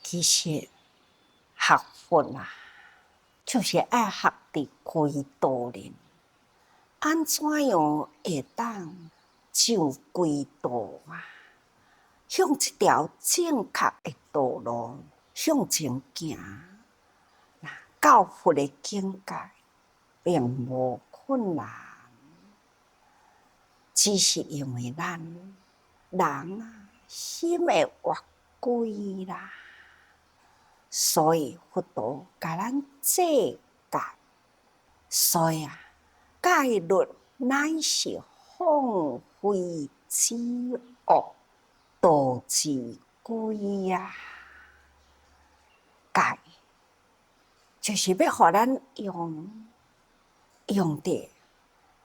其实学佛啊，就是爱学伫归道人，安怎样会当上归道啊？向一条正确的道路向前行，到佛的境界并无困难，只是因为咱人啊心会越贵啦。所以佛陀甲咱制戒，所以戒律乃是放废之恶，道之贵啊！戒就是要互咱用着，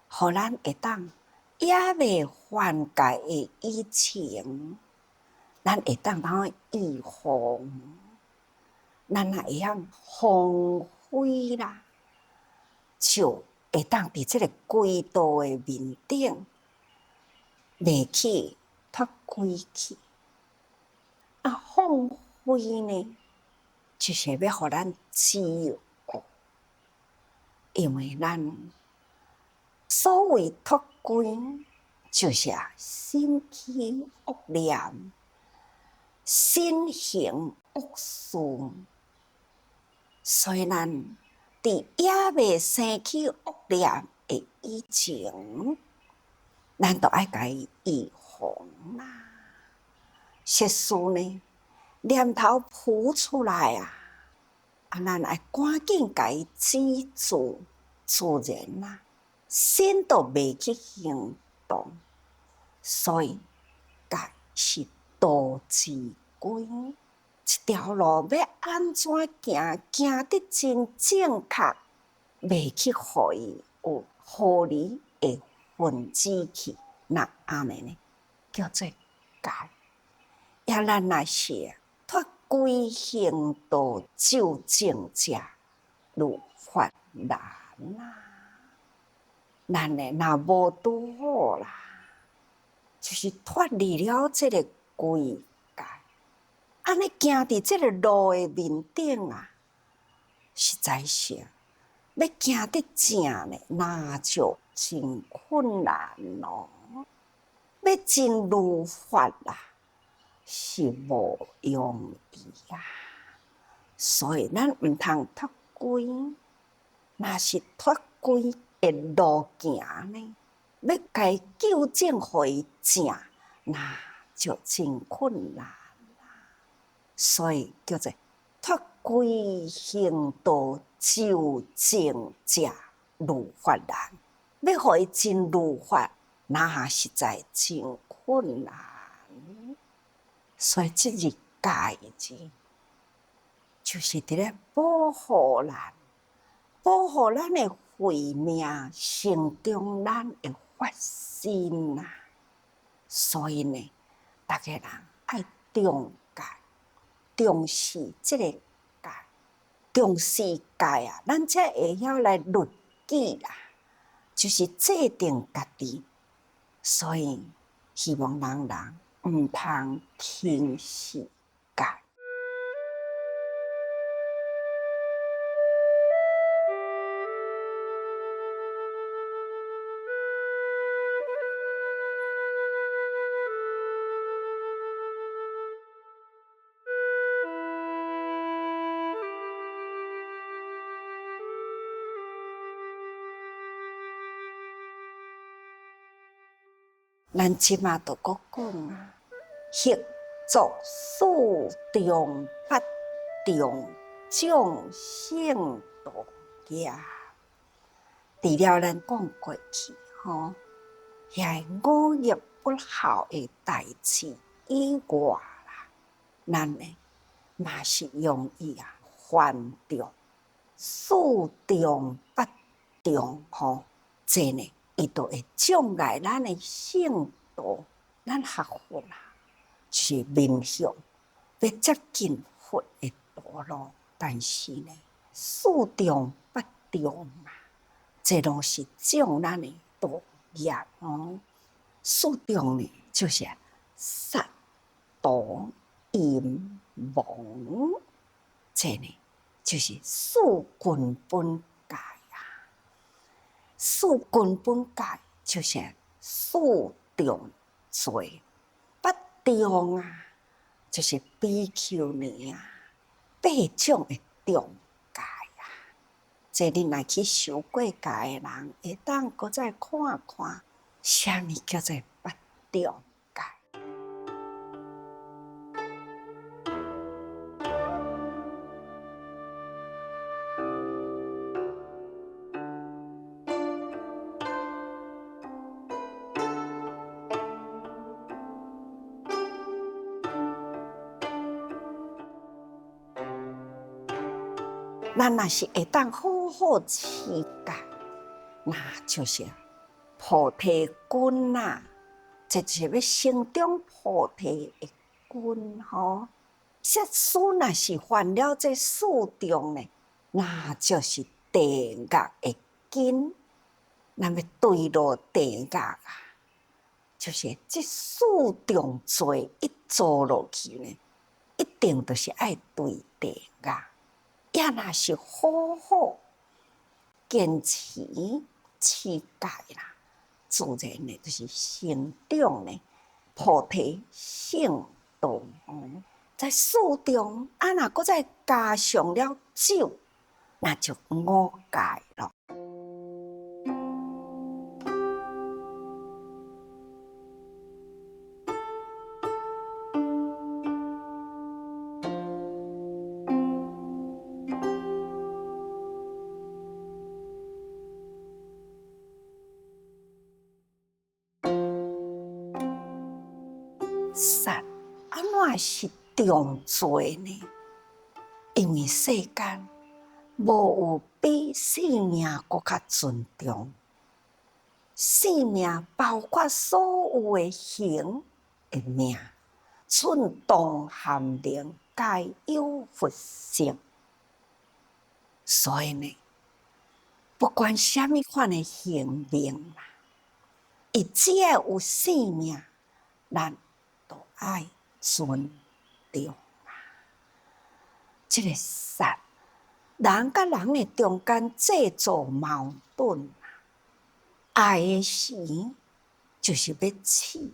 互咱会当也未犯戒的以前，咱会当预防。咱也会晓防废啦，就会当伫这个轨道的面顶，袂去脱轨去。放废呢，就是要互咱知恶，因为咱所谓脱轨，就是心起恶念，心行恶事。所以咱伫也未生起恶念的以前，咱都爱甲伊预防啦。实事呢，念头浮出来啊，咱爱赶紧甲伊止住，自然啦，心都袂去行动。所以，戒是道之贵。一条路要安怎行，行得真正确，袂去互伊有互离的分子去，那安尼呢，叫做戒。也咱若是脱轨行道，究竟者如法难啊！咱呢，若无拄好啦，就是脱离了这个轨。安尼行伫这个路的面顶啊，实在是要行得正呢，那就真困难咯。要真如法啦，是无容易啊。所以咱毋通脱轨，若是脱轨的路行呢，要甲伊纠正互伊正，那就真困难。所以叫做脱轨行道，究竟者如法难。要互伊真如法，那实在真困难。所以这戒字，就是伫咧保护咱，保护咱的慧命，成中咱的发心啊。所以呢，大家人爱重戒。重视这个戒，重视戒啊，咱才会晓来律己啦，就是制定家己。所以希望人毋通轻视戒。咱即马都搁讲啊，习作四中八中，众生道业。除了咱讲过去遐五业不好的代志以外啦，咱呢嘛是容易犯着四中八中这呢。伊都会障碍咱的圣道，咱学佛啦，就是面向要接近佛的道路。但是呢，四中八中啊，这拢是障咱的道业四中呢，就是杀、盗、淫、亡，这呢就是四根本戒啊。四根本戒就是四重罪，不重啊，就是比丘尼啊，八种的重戒啊。这你若去受过戒的人，会当搁再看看，啥物叫做不重戒。咱若是会当好好持戒，那就是菩提根啊，这就是要成长菩提的根吼。设施若是犯了这四重呢，那就是地狱的根。那么对落地狱啊，就是这四重罪一做落去呢，一定就是爱对地狱。也若是好好坚持持戒啦，自然呢就是成长呢菩提圣道。在四重若搁再加上了酒，那就五戒了。杀安怎是重罪呢？因为世间无有比性命更较尊重。性命包括所有的行的命，寸动含灵，皆有佛性。所以呢，不管什么款的行命啦，伊只要有性命，咱都爱尊重。这个杀，人甲人的中间制造矛盾，爱的时就是要刺，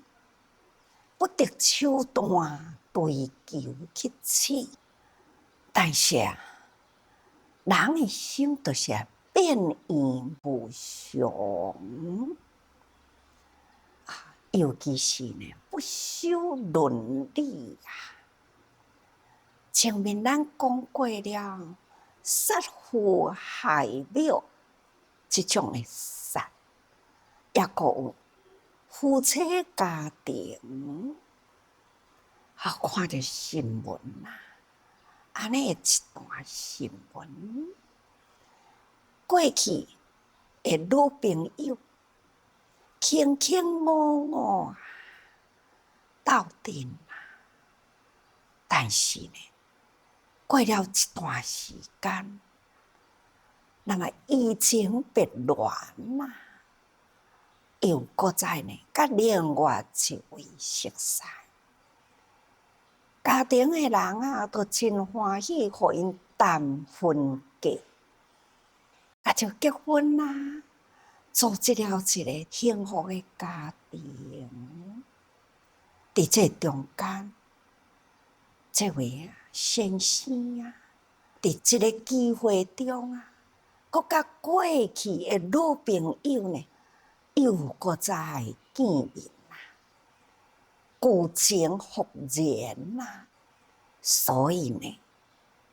不得手段对求去刺。但是人的心就是变异无常，尤其是呢不守伦理啊。前面咱讲过了，杀父害母这种的杀，也个有夫妻家庭，看到新闻啦，安尼一段新闻，过去的女朋友卿卿我我斗阵但是呢，过了一段时间，那么移情别恋又搁再呢，甲另外一位熟识，家庭的人都真欢喜，互因谈婚嫁，就结婚啦，组织了一个幸福的家庭。伫这中间，这位先生伫这个机会中搁甲过去的女朋友呢，又搁再见面旧情复燃所以呢，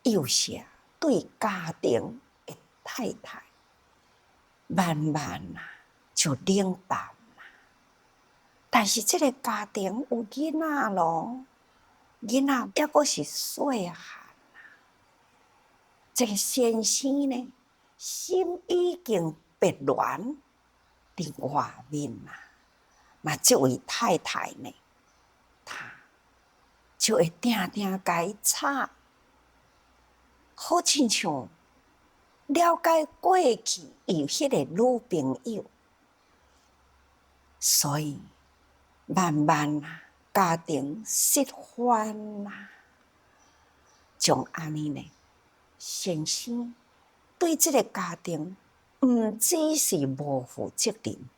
又是对家庭的太太，慢慢就冷淡但是这个家庭有囡仔咯，囡仔也阁是细汉这个先生呢，心已经别恋伫外面嘛这位太太呢，她就会定定甲伊吵，好亲像了解过去有迄个女朋友，所以慢慢家庭失欢将安尼呢，先生对这个家庭毋只是无负责任，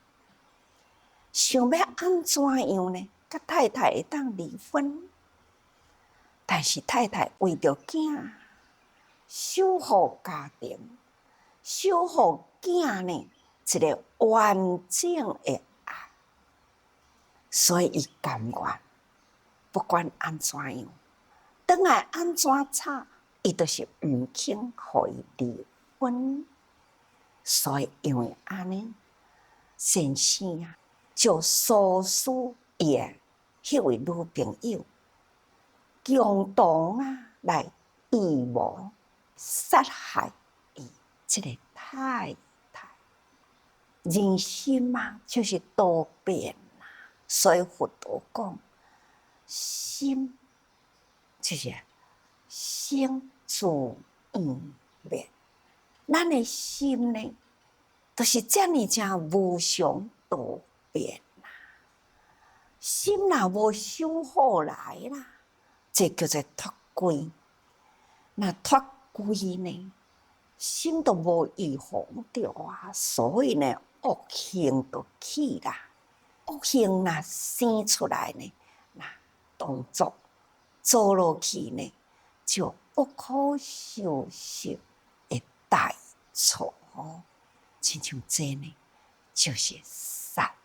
想要安怎样呢？甲太太会当离婚，但是太太为着囝，守护家庭，守护囝呢一个完整的爱，所以伊甘愿不管安怎样，等来安怎吵，伊就是毋肯互伊离婚。所以因为安尼，先生啊，就唆使伊的迄位女朋友共同来预谋杀害伊这个太太。人心就是多变啦，所以佛陀讲，心就是心自应变。咱的心呢，就是这么正无常多变啦。心若无修好来啦，这叫做脱轨。那脱轨呢，心都无预防着啊，所以呢，恶行就起啦。恶行若生出来呢，那动作做落去呢，就不可收拾的大错。亲像这呢，就是杀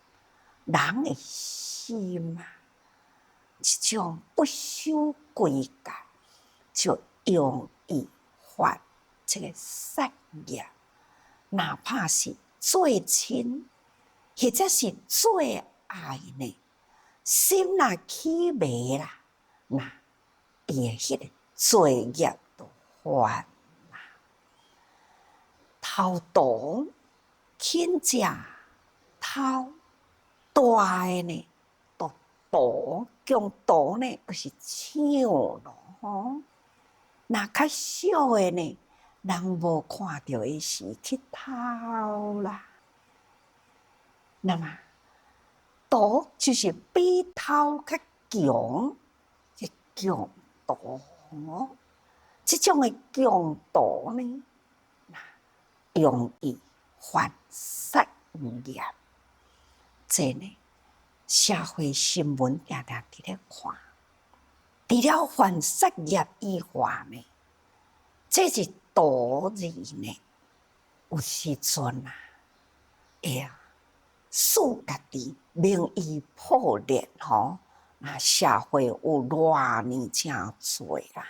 人的心啊！这种不守规矩，就容易犯这个杀业，哪怕是最亲，或者是最爱呢，心若起迷啦，那伊的迄个罪业就犯啦。偷盗轻者偷，大的呢，就盗，强盗呢，就是抢咯。那较小的呢，人无看到的时去偷啦。那么，盗就是比偷较强的强盗。这种的强盗呢，容易犯杀业。这呢，社会新闻常常伫咧看。除了犯杀业以外呢，这是道字呢，有时阵使家己名誉破裂吼。那社会有偌呢正多啦，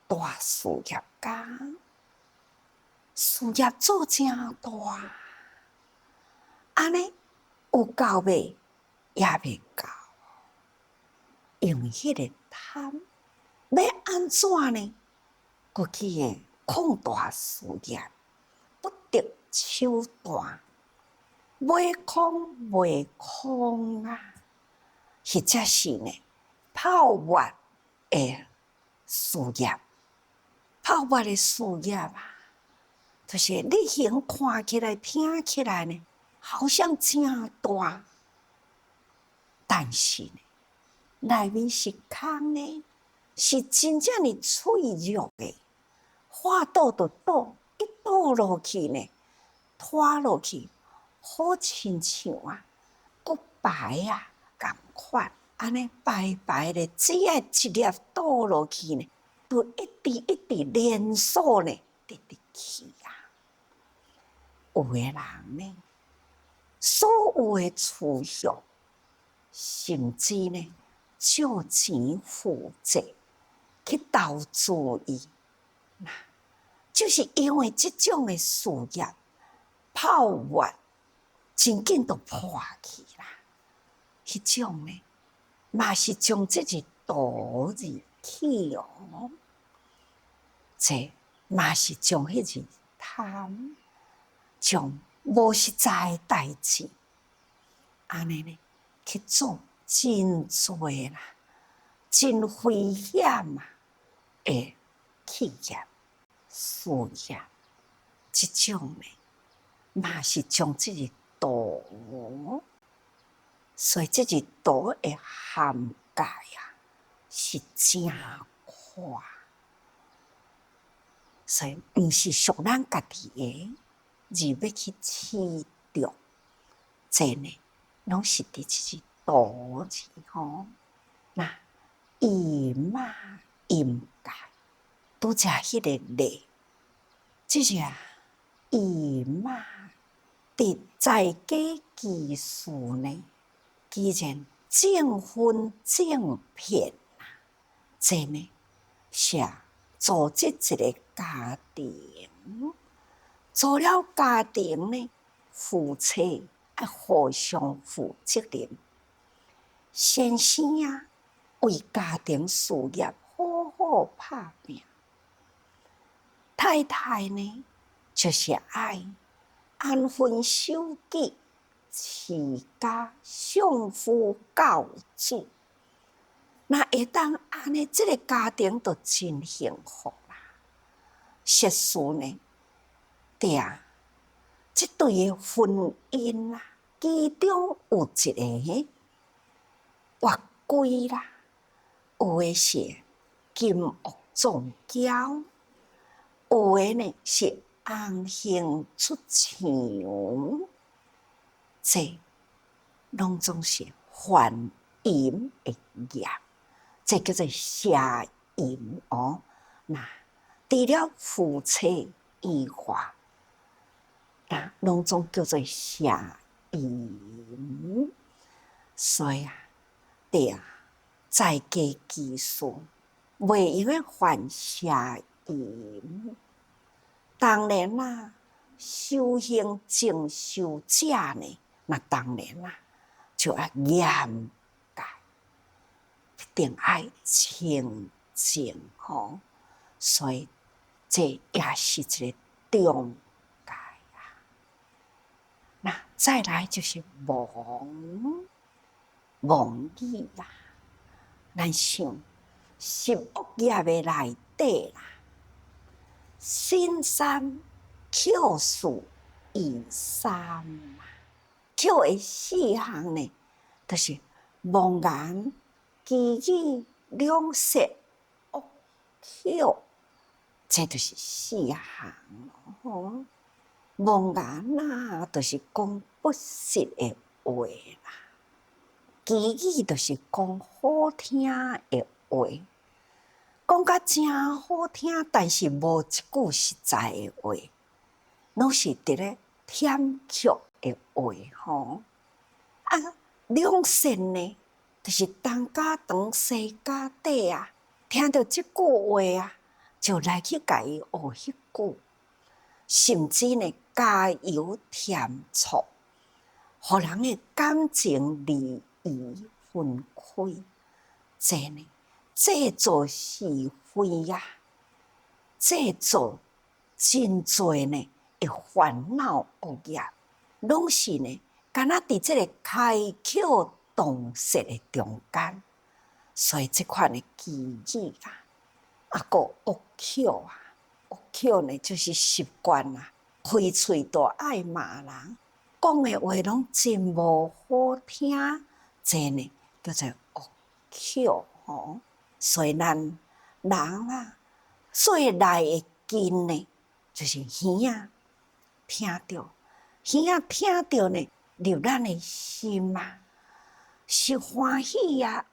大事业家，事业做正大，安尼有到尾也未到，用迄个贪，要安怎呢？过去的扩大事业，不得手段，买空卖空啊，或者是呢泡沫的事业，泡沫的事业啊，就是你形看起来、听起来呢，好像真大，但是呢，内面是空的，是真正的脆弱的，花倒就倒，一倒落去呢，拖落去，好亲像骨牌同款，安尼白白的，只要一粒倒落去呢，就一直一直连锁呢，直直去啊。有的人呢，所有的储蓄，甚至呢，借钱负债去投资伊，就是因为这种的事业泡沫，真紧就破去啦。迄种呢，嘛是将这个道字起哦，这嘛是将迄个贪，将无实在的代志，安尼呢去做真多啦，真危险的企业、事业，这种呢嘛是将这个道，所以这个道的涵盖是真宽。所以毋是属咱家己的，而要去饲着，这呢，拢是伫即道字吼。那伊嘛应该拄则迄个例，即个伊嘛伫在家技术呢，既然正分正片啊，这呢是组织一个家庭，做了家庭呢，夫妻要互相负责任。先生啊，为家庭事业好好拍拼；太太呢，就是爱安分守己，持家相夫教子。那会当安尼，这个家庭就真幸福啦。实事呢，对啊，这对的婚姻啊，其中有一个约规啦，有的是金屋藏娇，有的呢是红杏出牆，这拢总是还淫的业，这叫做邪淫哦。那除了夫妻以外，那拢总叫做邪淫。所以啊，对啊，在家技术袂用个犯邪淫。当然啦，修行正修者呢，那当然啦，就要严戒，一定要清净吼。所以这也是一个中戒啊。那再来就是妄语啦，咱想十恶业的内底啦，新三巧事二三嘛，巧的四项呢，就是妄言、绮语、两舌、恶巧，这就是四项哦。妄言啦，就是讲不实的话啦；绮语就是讲好听的话，讲甲真好听，但是无一句实在的话，拢是伫咧舔曲的话吼。啊，两舌呢，就是东家长西家短啊，听到即句话啊，就来去甲伊学迄句，甚至呢加油添醋，互人的感情利益分开。这呢，制造是非呀，制造真侪呢会烦恼恶业，拢是呢，敢若伫这个开口动舌的中间。所以这款的绮语啦，个恶巧啊，恶巧呢就是习惯啦，开喙都爱骂人，讲的话拢真无好听，这呢叫做恶巧吼。所以咱人啊，最内的根呢，就是耳啊，听到，耳啊听到呢，入咱的心啊，是欢喜啊，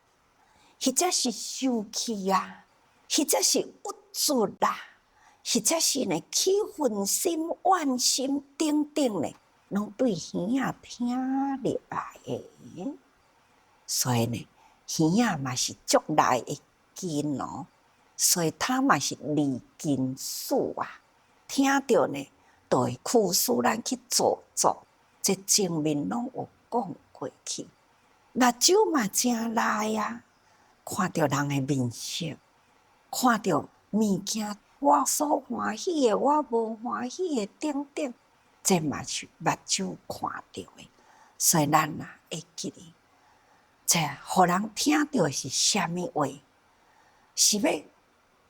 或者是生气啊，或者是郁卒啊，或者是呢起愤心、怨心等等呢，拢对耳啊听入来的。所以呢，耳啊嘛是足内的根哦，所以它嘛是利根属啊。听到呢，就会驱使咱去做作，这前面拢有讲过去。目睭嘛真来啊，看到人的面色，看到物件，我所欢喜的，我无欢喜的，等等，这嘛是目睭看到的。所以咱啊会记哩，这互人听到是啥物话？是要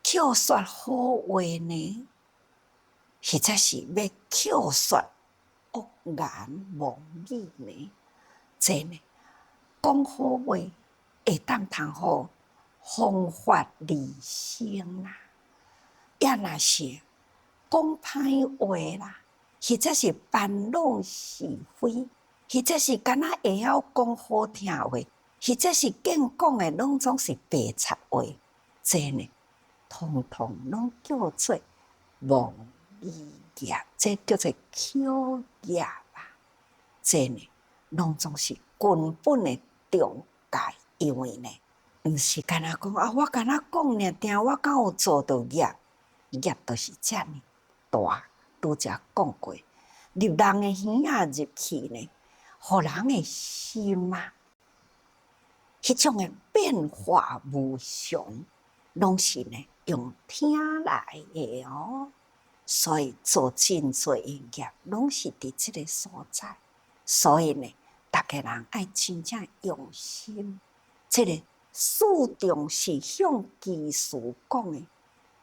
口说好话呢，或者是要口说恶言妄语呢？这呢，讲好话会当通好方法利生啦。也若是讲歹话啦，或者是搬弄是非，或者是敢若会晓讲好听话，或者是见讲的拢总是白贼话，这呢，通通拢叫做妄语业，这叫做口业啦。这呢，拢总是根本的中介，因为呢，毋是干那讲啊，我干那讲尔，定我敢有做到业，业就是遮尔大。拄则讲过，入人的耳仔入去呢，互人的心啊，迄种的变化无常，拢是呢用听来的哦。所以做真侪业，拢是伫即个所在。所以呢，大家人爱真正用心。这个四重是向技术讲的，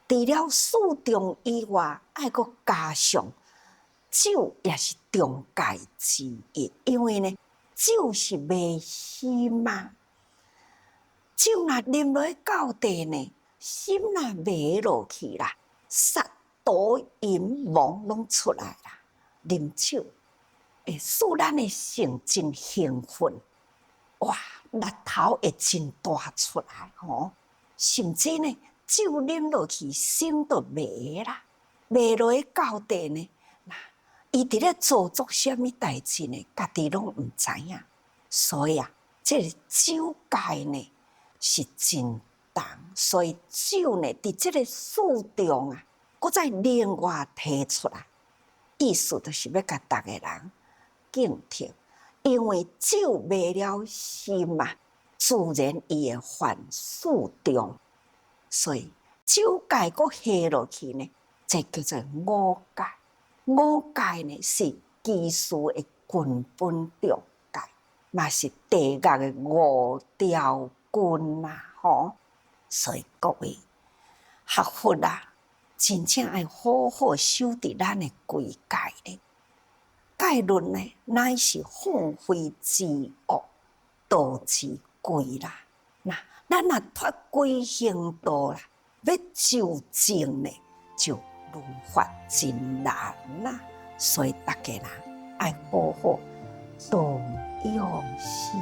除了四重以外，爱阁加上酒，也是中介之一。因为呢，酒是迷心嘛，酒若啉落去到底呢，心若迷落去啦，杀毒淫妄拢出来啦。啉酒会使咱的心真兴奋，哇，力头会真大出来吼。甚至呢，酒啉落去，心都迷啦，迷落去到底呢，伊伫咧做做啥物代志呢？家己拢毋知影。所以啊，这个酒界呢是真重，所以酒呢，伫这个四重啊，搁再另外提出来，意思就是要甲逐个人警惕，因为酒迷了心嘛，自然伊会犯四重，所以酒界搁下落去呢，这叫做五戒。五戒呢是基础的根本中戒，嘛是地狱的五条根呐吼。所以各位学佛啊，真正爱好好守伫咱的规戒咧。戒律呢，乃是放飞自我，导之归啦。那咱若脱归行道啦，要就正呢，就如法真难啦。所以大家人爱好好动用心。